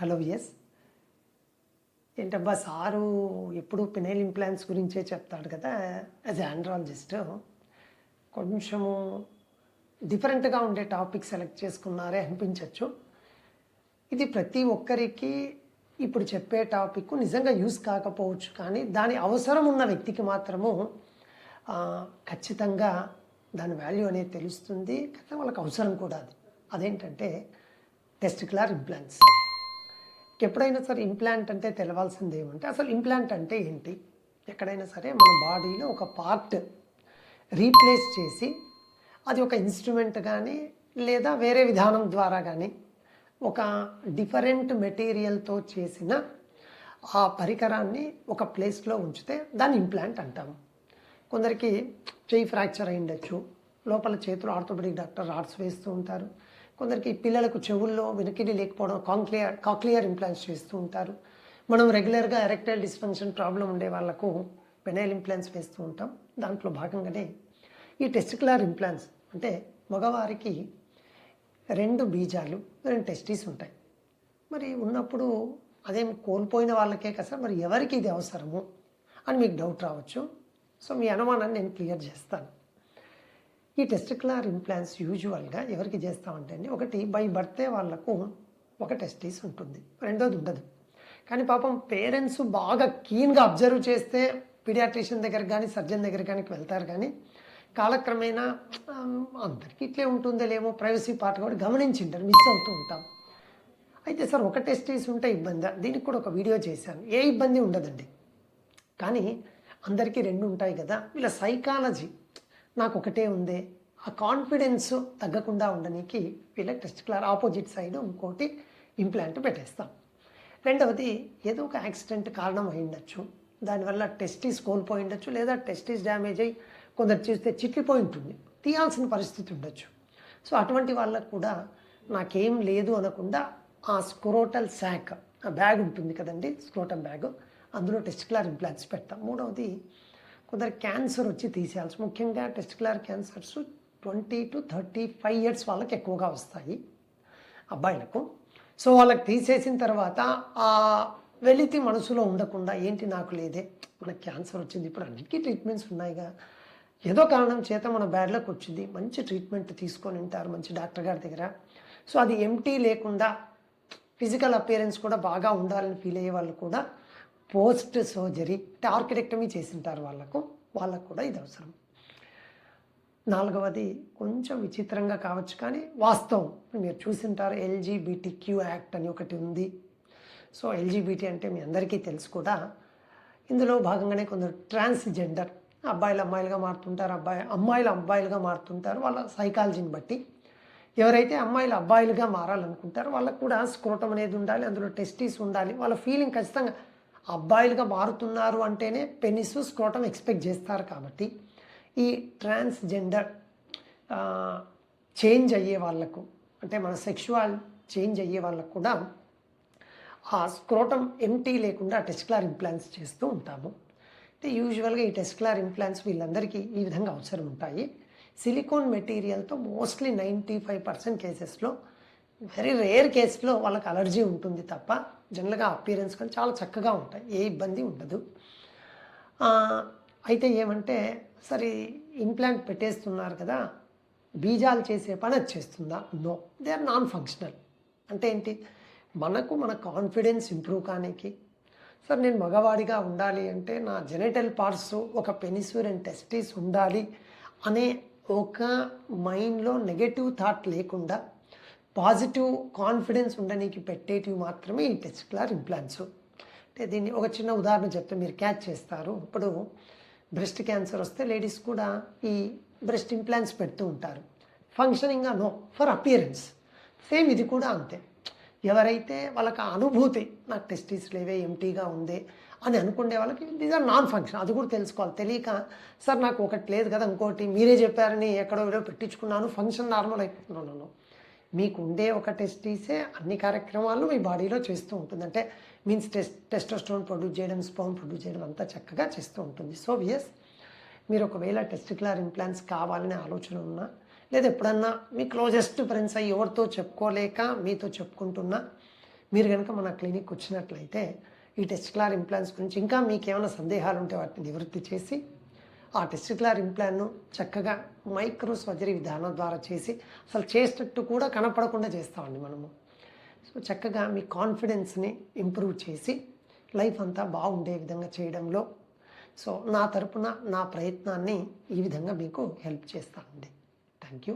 Hello. Yes. ఏంటబ్బా sir ఎప్పుడు penile implants గురించే చెప్తాడు కదా! యాజ్ ఎ ఆండ్రాలజిస్ట్ కొంచెము డిఫరెంట్‌గా ఉండే టాపిక్ సెలెక్ట్ చేసుకున్నారే అనిపించొచ్చు. ఇది ప్రతి ఒక్కరికి ఇప్పుడు చెప్పే టాపిక్ నిజంగా యూజ్ కాకపోవచ్చు. కానీ దాని అవసరం ఉన్న వ్యక్తికి మాత్రము ఖచ్చితంగా దాని వాల్యూ అనేది తెలుస్తుంది. ఖచ్చితంగా వాళ్ళకి అవసరం కూడా అది. అదేంటంటే టెస్టిక్యులర్ ఇంప్లాంట్స్. ఎప్పుడైనా సరే ఇంప్లాంట్ అంటే తెలవాల్సింది ఏమంటే అసలు ఇంప్లాంట్ అంటే ఏంటి? ఎక్కడైనా సరే మన బాడీలో ఒక పార్ట్ రీప్లేస్ చేసి అది ఒక ఇన్స్ట్రుమెంట్ కానీ లేదా వేరే విధానం ద్వారా కానీ ఒక డిఫరెంట్ మెటీరియల్తో చేసిన ఆ పరికరాన్ని ఒక ప్లేస్లో ఉంచితే దాన్ని ఇంప్లాంట్ అంటాము. కొందరికి చెయ్యి ఫ్రాక్చర్ అయి ఉండొచ్చు, లోపల చేతులు ఆర్థోపెడిక్ డాక్టర్ రాడ్స్ వేస్తూ ఉంటారు. కొందరికి పిల్లలకు చెవుల్లో వినికిడి లేకపోవడం కాక్లియర్ ఇంప్లాంట్స్ చేస్తూ ఉంటారు. మనం రెగ్యులర్గా ఎరెక్టైల్ డిస్ఫంక్షన్ ప్రాబ్లం ఉండే వాళ్ళకు పెనైల్ ఇంప్లాంట్స్ వేస్తూ ఉంటాం. దాంట్లో భాగంగానే ఈ టెస్టిక్యులర్ ఇంప్లాంట్స్ అంటే మగవారికి 2 బీజాలు 2 టెస్టీస్ ఉంటాయి. మరి ఉన్నప్పుడు అదేం కోల్పోయిన వాళ్ళకే కదా సార్, మరి ఎవరికి ఇది అవసరము అని మీకు డౌట్ రావచ్చు. సో మీ అనుమానాన్ని నేను క్లియర్ చేస్తాను. ఈ టెస్టిక్యులర్ ఇంప్లాంట్స్ యూజువల్గా ఎవరికి చేస్తామంటే అండి, ఒకటి బై బర్తే వాళ్ళకు ఒక టెస్టీస్ ఉంటుంది, రెండోది ఉండదు. కానీ పాపం పేరెంట్స్ బాగా కీన్గా అబ్జర్వ్ చేస్తే పీడియాట్రిషియన్ దగ్గర కానీ సర్జన్ దగ్గర కానీ వెళ్తారు. కానీ కాలక్రమేణా అందరికీ ఇట్లే ఉంటుందేమో ప్రైవసీ పార్ట్ కూడా గమనించింటారు, మిస్ అవుతూ ఉంటాం. అయితే సార్ ఒక టెస్టీస్ ఉంటే ఇబ్బంది, దీనికి కూడా ఒక వీడియో చేశాను. ఏ ఇబ్బంది ఉండదండి, కానీ అందరికీ 2 ఉంటాయి కదా. వీళ్ళ సైకాలజీ నాకు ఒకటే ఉందే ఆ కాన్ఫిడెన్స్ తగ్గకుండా ఉండడానికి వీళ్ళకి టెస్టిక్యులర్ ఆపోజిట్ సైడ్ ఇంకోటి ఇంప్లాంట్ పెట్టేస్తాం. రెండవది ఏదో ఒక యాక్సిడెంట్ కారణం అయి ఉండొచ్చు, దానివల్ల టెస్టీస్ కోల్పోయి ఉండొచ్చు, లేదా టెస్టీస్ డ్యామేజ్ అయ్యి కొందరు చూస్తే చిట్లిపోయి ఉంటుంది, తీయాల్సిన పరిస్థితి ఉండొచ్చు. సో అటువంటి వాళ్ళకు కూడా నాకేం లేదు అనకుండా ఆ స్క్రోటల్ శాక్, ఆ బ్యాగ్ ఉంటుంది కదండి, స్క్రోటం బ్యాగ్, అందులో టెస్టిక్యులర్ ఇంప్లాంట్స్ పెడతాం. మూడవది కొందరు క్యాన్సర్ వచ్చి తీసేయాల్సి, ముఖ్యంగా టెస్టిక్యులర్ క్యాన్సర్స్ 20 to 35 years వాళ్ళకి ఎక్కువగా వస్తాయి అబ్బాయిలకు. సో వాళ్ళకి తీసేసిన తర్వాత ఆ వెలితి మనసులో ఉండకుండా ఏంటి నాకు లేదే, మనకు క్యాన్సర్ వచ్చింది, ఇప్పుడు అన్నిటికీ ట్రీట్మెంట్స్ ఉన్నాయిగా, ఏదో కారణం చేత మన బ్యాడ్లోకి వచ్చింది, మంచి ట్రీట్మెంట్ తీసుకొని ఉంటారు మంచి డాక్టర్ గారి దగ్గర. సో అది ఎంటీ లేకుండా ఫిజికల్ అపియరెన్స్ కూడా బాగా ఉండాలని ఫీల్ అయ్యే వాళ్ళు కూడా పోస్ట్ సర్జరీ ఆర్కిటెక్టమీ చేసింటారు వాళ్ళకు కూడా ఇది అవసరం. నాలుగవది కొంచెం విచిత్రంగా కావచ్చు కానీ వాస్తవం, మీరు చూసింటారు LGBTQ యాక్ట్ అని ఒకటి ఉంది. సో LGBT అంటే మీ అందరికీ తెలుసు కూడా. ఇందులో భాగంగానే కొందరు ట్రాన్స్జెండర్, అబ్బాయిలు అమ్మాయిలుగా మారుతుంటారు, అమ్మాయిలు అబ్బాయిలుగా మారుతుంటారు. వాళ్ళ సైకాలజీని బట్టి ఎవరైతే అమ్మాయిలు అబ్బాయిలుగా మారాలనుకుంటారో వాళ్ళకు కూడా స్క్రోటం అనేది ఉండాలి, అందులో టెస్టీస్ ఉండాలి. వాళ్ళ ఫీలింగ్ ఖచ్చితంగా అబ్బాయిలుగా మారుతున్నారు అంటేనే పెనిస్ స్క్రోటం ఎక్స్పెక్ట్ చేస్తారు. కాబట్టి ఈ ట్రాన్స్జెండర్ చేంజ్ అయ్యే వాళ్ళకు, అంటే మన సెక్షువల్ చేంజ్ అయ్యే వాళ్ళకు కూడా ఆ స్క్రోటం ఎంటీ లేకుండా టెస్టిక్యులర్ ఇంప్లాంట్స్ చేస్తూ ఉంటాము. అంటే యూజువల్గా ఈ టెస్టిక్యులర్ ఇంప్లాంట్స్ వీళ్ళందరికీ ఈ విధంగా అవసరం ఉంటాయి. సిలికాన్ మెటీరియల్తో మోస్ట్లీ 95% కేసెస్లో, వెరీ రేర్ కేసులో వాళ్ళకి అలర్జీ ఉంటుంది తప్ప జనరల్గా అపియరెన్స్ కానీ చాలా చక్కగా ఉంటాయి, ఏ ఇబ్బంది ఉండదు. అయితే ఏమంటే సరే ఇంప్లాంట్ పెట్టేస్తున్నారు కదా, బీజాలు చేసే పని అది చేస్తుందా? No, they are non functional. అంటే ఏంటి, మన కాన్ఫిడెన్స్ ఇంప్రూవ్ కానీకి, సార్ నేను మగవాడిగా ఉండాలి అంటే నా జెనిటల్ పార్ట్స్ ఒక పెనిస్ అండ్ టెస్టీస్ ఉండాలి అనే ఒక మైండ్లో నెగటివ్ థాట్ లేకుండా పాజిటివ్ కాన్ఫిడెన్స్ ఉండడానికి పెట్టేటివి మాత్రమే ఈ టెస్టిక్యులర్ ఇంప్లాంట్స్. అంటే దీన్ని ఒక చిన్న ఉదాహరణ చెప్తే మీరు క్యాచ్ చేస్తారు. ఇప్పుడు బ్రెస్ట్ క్యాన్సర్ వస్తే లేడీస్ కూడా ఈ బ్రెస్ట్ ఇంప్లాంట్స్ పెడుతూ ఉంటారు, ఫంక్షనింగ్గా నో, ఫర్ అపియరెన్స్. సేమ్ ఇది కూడా అంతే. ఎవరైతే వాళ్ళకి ఆ అనుభూతి నాకు టెస్టీస్ లేవే ఎంటీగా ఉందే అని అనుకునే వాళ్ళకి దీస్ ఆర్ నాన్ ఫంక్షన్. అది కూడా తెలుసుకోవాలి. తెలియక సార్ నాకు ఒకటి లేదు కదా, ఇంకోటి మీరే చెప్పారని ఎక్కడో ఏదో పెట్టించుకున్నాను, ఫంక్షన్ నార్మల్ అయిపోతున్నాను. మీకు ఉండే ఒక టెస్టీసే అన్ని కార్యక్రమాలు మీ బాడీలో చేస్తూ ఉంటుంది. అంటే మీన్స్ టెస్టోస్టెరాన్ ప్రొడ్యూస్ చేయడం, స్పర్మ్ ప్రొడ్యూస్ చేయడం అంతా చక్కగా చేస్తూ ఉంటుంది. సో ఎస్, మీరు ఒకవేళ టెస్టిక్యులర్ ఇంప్లాంట్స్ కావాలనే ఆలోచన ఉన్నా, లేదా ఎప్పుడన్నా మీ క్లోజెస్ట్ ఫ్రెండ్స్ అయ్యి ఎవరితో చెప్పుకోలేక మీతో చెప్పుకుంటున్నా, మీరు కనుక మన క్లినిక్ వచ్చినట్లయితే ఈ టెస్టిక్యులర్ ఇంప్లాంట్స్ గురించి ఇంకా మీకేమైనా సందేహాలు ఉంటే వాటిని నివృత్తి చేసి ఆ టెస్టిక్యులర్ ఇంప్లాంట్ను చక్కగా మైక్రో సర్జరీ విధానం ద్వారా చేసి అసలు చేసేటట్టు కూడా కనపడకుండా చేస్తామండి మనము. సో చక్కగా మీ కాన్ఫిడెన్స్ని ఇంప్రూవ్ చేసి లైఫ్ అంతా బాగుండే విధంగా చేయడంలో సో నా తరపున నా ప్రయత్నాన్ని ఈ విధంగా మీకు హెల్ప్ చేస్తానండి. Thank you.